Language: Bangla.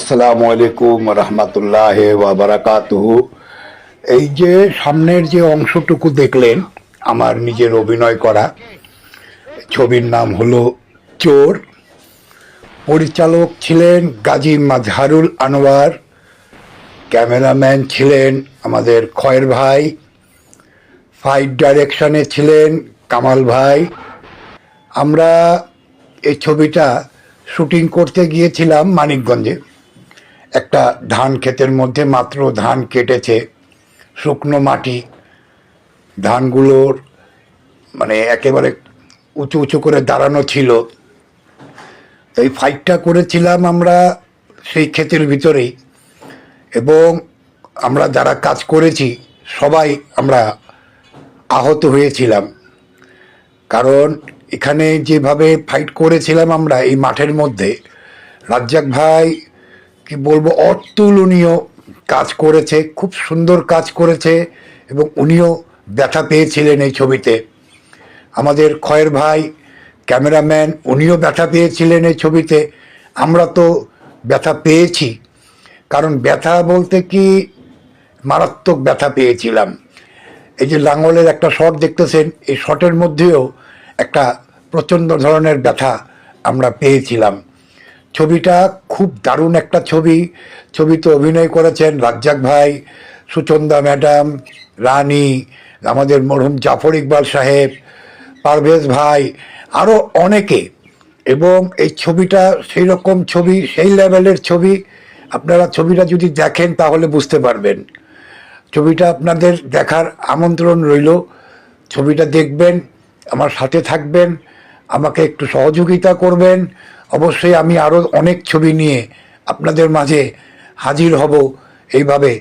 আসসালামু আলাইকুম রহমতুল্লাহ ওয়া বারাকাতুহু। এই যে সামনের যে অংশটুকু দেখলেন আমার নিজের অভিনয় করা, ছবির নাম হলো চোর। পরিচালক ছিলেন গাজী মাজহারুল আনোয়ার, ক্যামেরাম্যান ছিলেন আমাদের খয়ের ভাই, ফাইট ডাইরেকশনে ছিলেন কামাল ভাই। আমরা এই ছবিটা শুটিং করতে গিয়েছিলাম মানিকগঞ্জে। একটা ধান ক্ষেতের মধ্যে মাত্র ধান কেটেছে, শুকনো মাটি, ধানগুলোর মানে একেবারে উঁচু উঁচু করে দাঁড়ানো ছিল। এই ফাইটটা করেছিলাম আমরা সেই ক্ষেতের ভিতরেই, এবং আমরা যারা কাজ করেছি সবাই আমরা আহত হয়েছিলাম। কারণ এখানে যেভাবে ফাইট করেছিলাম আমরা এই মাঠের মধ্যে, রাজ্জাক ভাই কি বলবো অতুলনীয় কাজ করেছে, খুব সুন্দর কাজ করেছে, এবং উনিও ব্যথা পেয়েছিলেন এই ছবিতে। আমাদের খয়ের ভাই ক্যামেরাম্যান, উনিও ব্যথা পেয়েছিলেন এই ছবিতে। আমরা তো ব্যথা পেয়েছি, কারণ ব্যথা বলতে কি মারাত্মক ব্যথা পেয়েছিলাম। এই যে লাঙ্গলের একটা শট দেখতেছেন, এই শটের মধ্যেও একটা প্রচণ্ড ধরনের ব্যথা আমরা পেয়েছিলাম। ছবিটা খুব দারুণ একটা ছবি। ছবিতে অভিনয় করেছেন রাজ্জাক ভাই, সুচন্দা ম্যাডাম, রানী, আমাদের মরহুম জাফর ইকবাল সাহেব, পারভেজ ভাই, আরও অনেকে। এবং এই ছবিটা সেই রকম ছবি, সেই লেভেলের ছবি। আপনারা ছবিটা যদি দেখেন তাহলে বুঝতে পারবেন। ছবিটা আপনাদের দেখার আমন্ত্রণ রইল। ছবিটা দেখবেন, আমার সাথে থাকবেন, আমাকে একটু সহযোগিতা করবেন। অবশ্যই আমি আরও অনেক ছবি নিয়ে আপনাদের মাঝে হাজির হব এইভাবে।